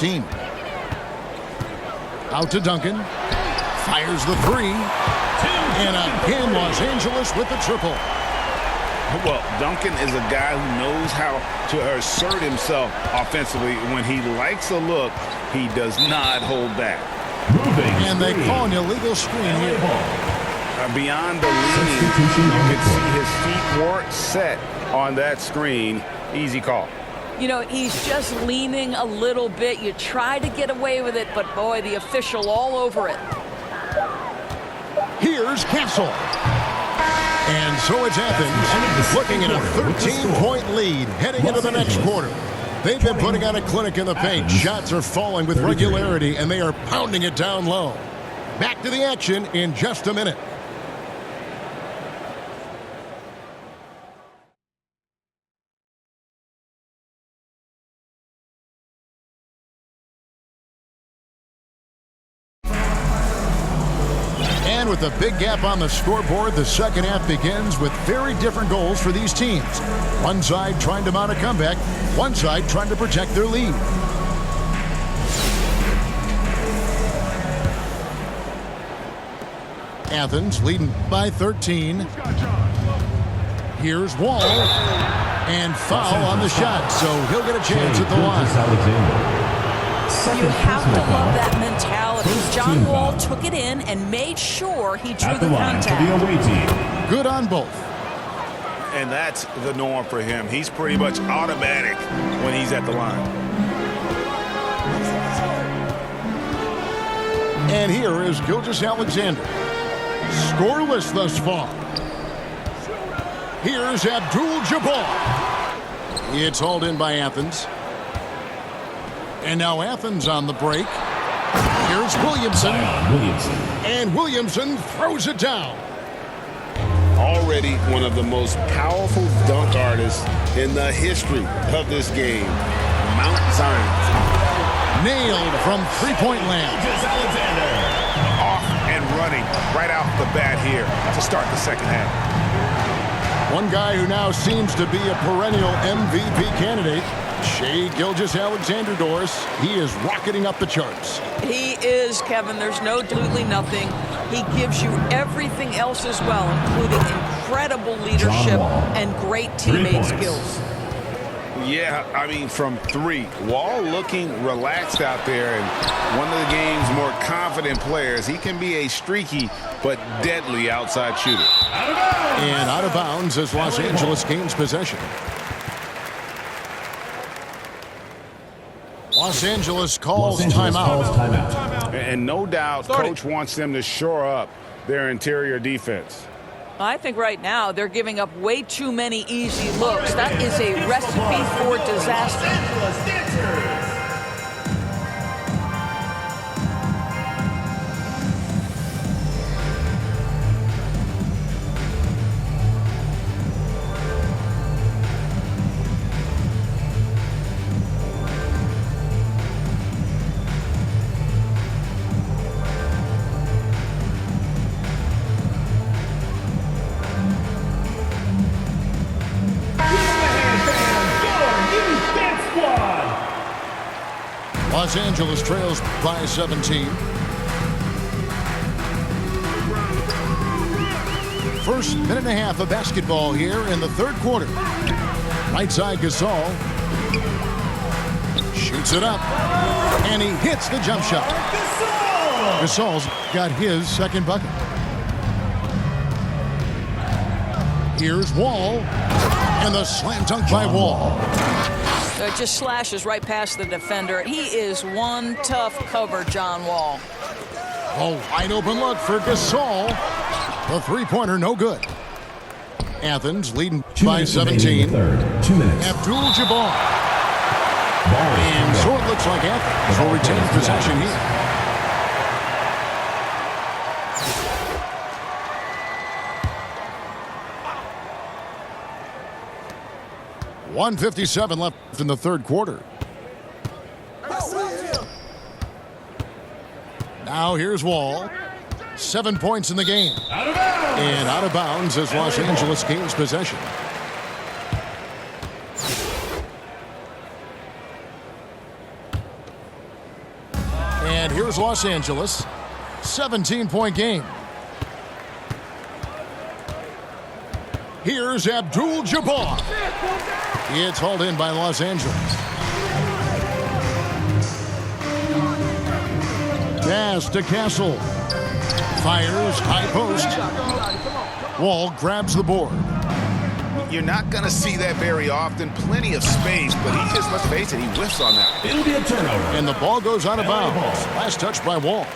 team. Out to Duncan. Fires the three. And again, Los Angeles with the triple. Well, Duncan is a guy who knows how to assert himself offensively. When he likes a look, he does not hold back. And they call an illegal screen here. Beyond the leaning, you can see his feet weren't set on that screen. Easy call. You know, he's just leaning a little bit. You try to get away with it, but boy, the official all over it. Here's Castle. And so it's Athens looking at a 13-point lead heading into the next quarter. They've been putting on a clinic in the paint. Shots are falling with regularity, and they are pounding it down low. Back to the action in just a minute. And with a big gap on the scoreboard, the second half begins with very different goals for these teams. One side trying to mount a comeback, one side trying to protect their lead. Athens leading by 13. Here's Wall. And foul on the shot, so he'll get a chance at the line. You have to love that mentality. John Wall took it in and made sure he drew the contact. Good on both. And that's the norm for him. He's pretty much automatic when he's at the line. And here is Gilgeous-Alexander. Scoreless thus far. Here's Abdul-Jabbar. It's hauled in by Athens. And now Athens on the break. Here's Williamson. And Williamson throws it down. Already one of the most powerful dunk artists in the history of this game. Mount Zion. Nailed from three-point land. Off and running right off the bat here to start the second half. One guy who now seems to be a perennial MVP candidate. Shai Gilgeous-Alexander, Doris. He is rocketing up the charts. He is, Kevin. There's no absolutely nothing. He gives you everything else as well, including incredible leadership and great teammate skills. Yeah, I mean, from three. Wall looking relaxed out there, and one of the game's more confident players. He can be a streaky but deadly outside shooter. And out of bounds as Los Angeles gains possession. Los Angeles calls timeout. And no doubt, Coach wants them to shore up their interior defense. I think right now they're giving up way too many easy looks. That is a recipe for disaster. Los Angeles trails by 17. First minute and a half of basketball here in the third quarter. Right side Gasol. Shoots it up. And he hits the jump shot. Gasol's got his second bucket. Here's Wall. And the slam dunk by Wall. It just slashes right past the defender. He is one tough cover, John Wall. A wide open look for Gasol. The three-pointer no good. Athens leading by 17. 2 minutes. Abdul-Jabbar. And so it looks like Athens will retain possession here. .157 left in the third quarter. Now here's Wall. 7 points in the game. And out of bounds as Los Angeles gains possession. And here's Los Angeles. 17-point game. Here's Abdul-Jabbar. It's hauled in by Los Angeles. Pass to Castle. Fires, high post. Wall grabs the board. You're not going to see that very often. Plenty of space, but he just, let's face it, he whiffs on that. It'll be a turnover. And the ball goes out of bounds. Last touch by Wall.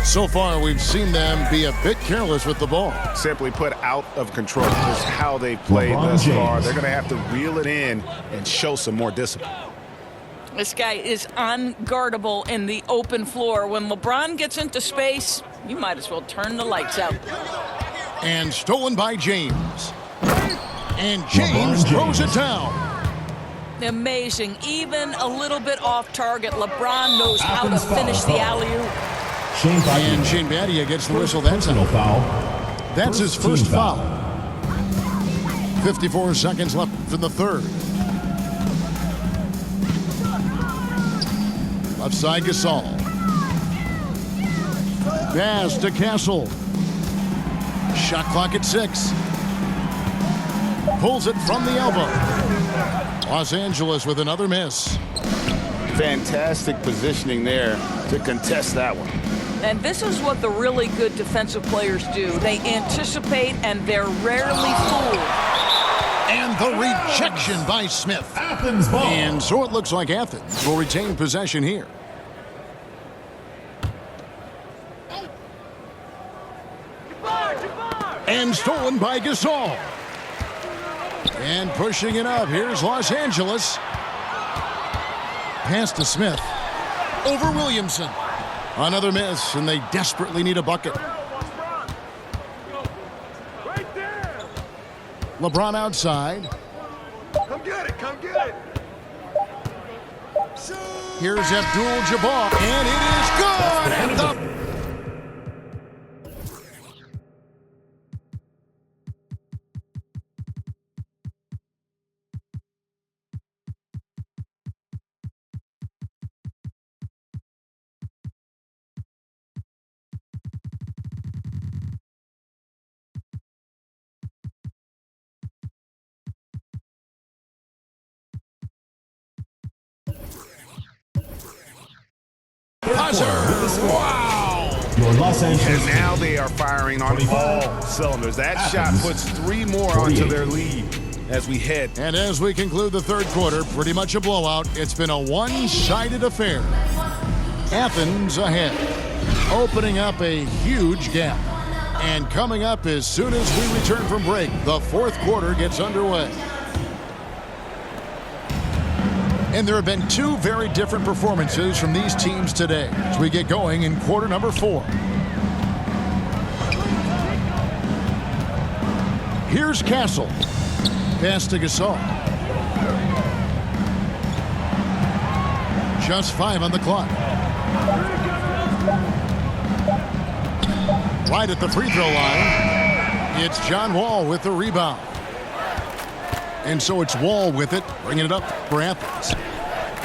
So far, we've seen them be a bit careless with the ball. Simply put, out of control. Just how they played thus far. They're going to have to reel it in and show some more discipline. This guy is unguardable in the open floor. When LeBron gets into space, you might as well turn the lights out. And stolen by James. And James throws it down. Amazing. Even a little bit off target, LeBron knows how to finish the alley-oop. And Shane Battier gets the whistle that time. That's his first foul. 54 seconds left in the third. Left side, Gasol. Pass to Castle. Shot clock at 6. Pulls it from the elbow. Los Angeles with another miss. Fantastic positioning there to contest that one. And this is what the really good defensive players do. They anticipate, and they're rarely fooled. And the rejection by Smith. Athens ball. And so it looks like Athens will retain possession here. And stolen by Gasol. And pushing it up. Here's Los Angeles. Pass to Smith. Over Williamson. Another miss, and they desperately need a bucket. LeBron outside. Come get it, come get it. Here's Abdul-Jabbar, and it is good at the... Wow! Your Los Angeles. And now they are firing on all cylinders. That shot puts 3 more onto their lead as we head. And as we conclude the third quarter, pretty much a blowout. It's been a one-sided affair. Athens ahead, opening up a huge gap. And coming up as soon as we return from break, the fourth quarter gets underway. And there have been 2 very different performances from these teams today as we get going in quarter number 4. Here's Castle. Pass to Gasol. Just 5 on the clock. Right at the free throw line, it's John Wall with the rebound. And so it's Wall with it, bringing it up for Athens.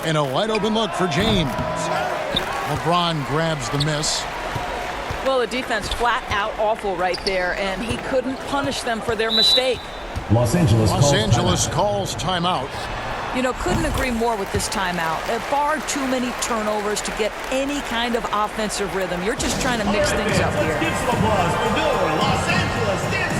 And a wide open look for James. LeBron grabs the miss. Well, the defense flat out awful right there, and he couldn't punish them for their mistake. Los Angeles calls timeout. You know, couldn't agree more with this timeout. Far too many turnovers to get any kind of offensive rhythm. You're just trying to mix things up here. Give some applause for your Los Angeles Dancers.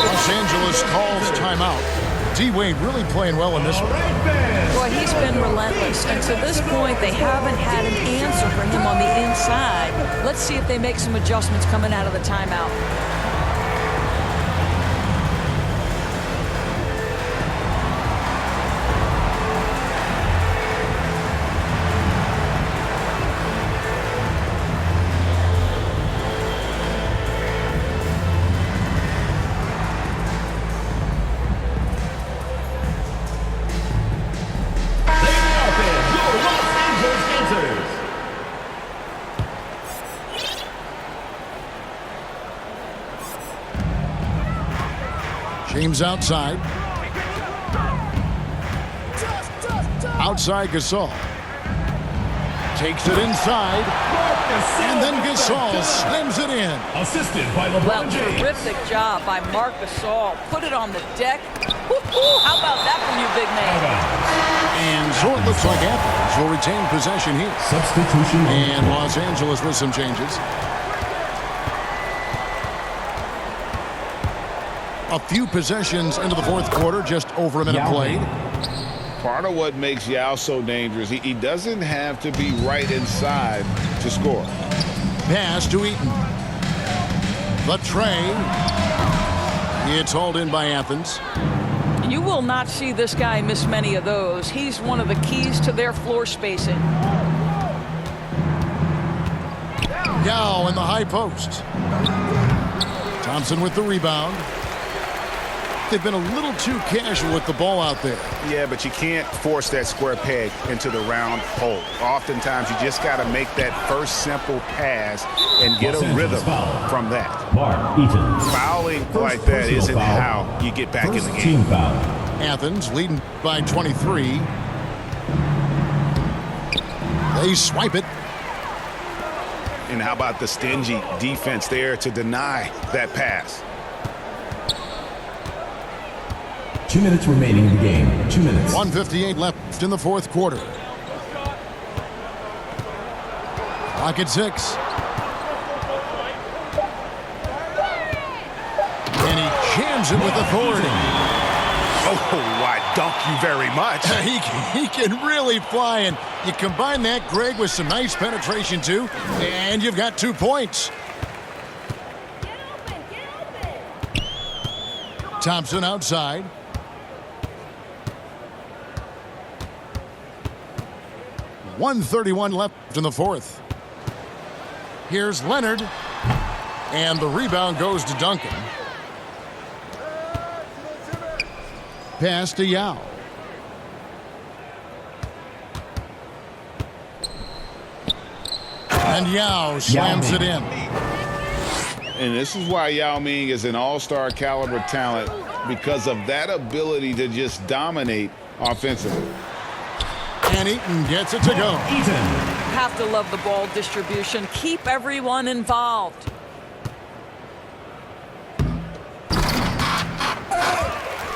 Los Angeles calls timeout. D-Wade really playing well in this one. Boy, he's been relentless, and to this point, they haven't had an answer for him on the inside. Let's see if they make some adjustments coming out of the timeout. James outside. Outside Gasol. Takes it inside. And then Gasol slams it in. Assisted by LeBron Well, James. terrific job by Marc Gasol. Put it on the deck. Woo-hoo! How about that from you, big man? And so it looks like Athens will retain possession here. Substitution. And Los Angeles with some changes. A few possessions into the fourth quarter, just over a minute played. Part of what makes Yao so dangerous, he doesn't have to be right inside to score. Pass to Eaton. The tray. It's hauled in by Athens. You will not see this guy miss many of those. He's one of the keys to their floor spacing. Yao in the high post. Thompson with the rebound. They've been a little too casual with the ball out there. Yeah, but you can't force that square peg into the round hole. Oftentimes, you just got to make that first simple pass and get a rhythm from that. Mark Eaton. Fouling like that isn't how you get back in the game. Team foul. Athens leading by 23. They swipe it. And how about the stingy defense there to deny that pass? 2 minutes remaining in the game. 2 minutes. 1:58 left in the fourth quarter. Clock at 6. And he jams it with authority. Oh, I dunk you very much. He can really fly, and you combine that, Greg, with some nice penetration too, and you've got 2 points. Thompson outside. .131 left in the fourth. Here's Leonard, and the rebound goes to Duncan. Pass to Yao. And Yao slams it in. And this is why Yao Ming is an all-star caliber talent, because of that ability to just dominate offensively. And Eaton gets it to go. Eaton. Have to love the ball distribution. Keep everyone involved.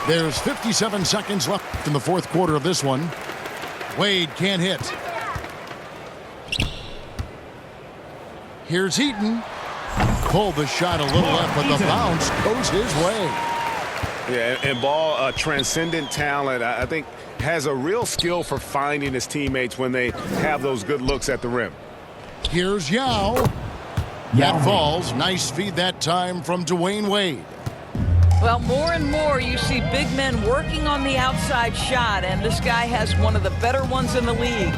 There's 57 seconds left in the fourth quarter of this one. Wade can't hit. Here's Eaton. Pulled the shot a little left, but the bounce goes his way. Yeah, and Ball, a transcendent talent, I think, has a real skill for finding his teammates when they have those good looks at the rim. Here's Yao. That falls. Nice feed that time from Dwayne Wade. Well, more and more you see big men working on the outside shot, and this guy has one of the better ones in the league.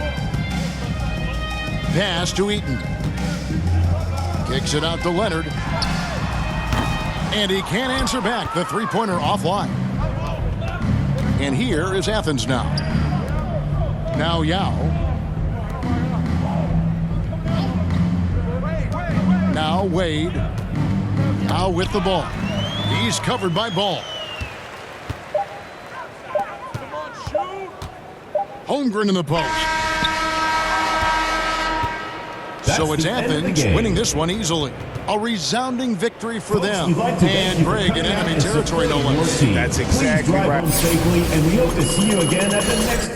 Pass to Eaton. Kicks it out to Leonard. And he can't answer back. The three-pointer offline. And here is Athens now. Now Yao. Now Wade. Now with the ball. He's covered by Ball. Holmgren in the post. So it's Athens winning this one easily. A resounding victory for them. And Greg in enemy territory, no less. That's exactly right. Please drive home safely, and we hope to see you again at the next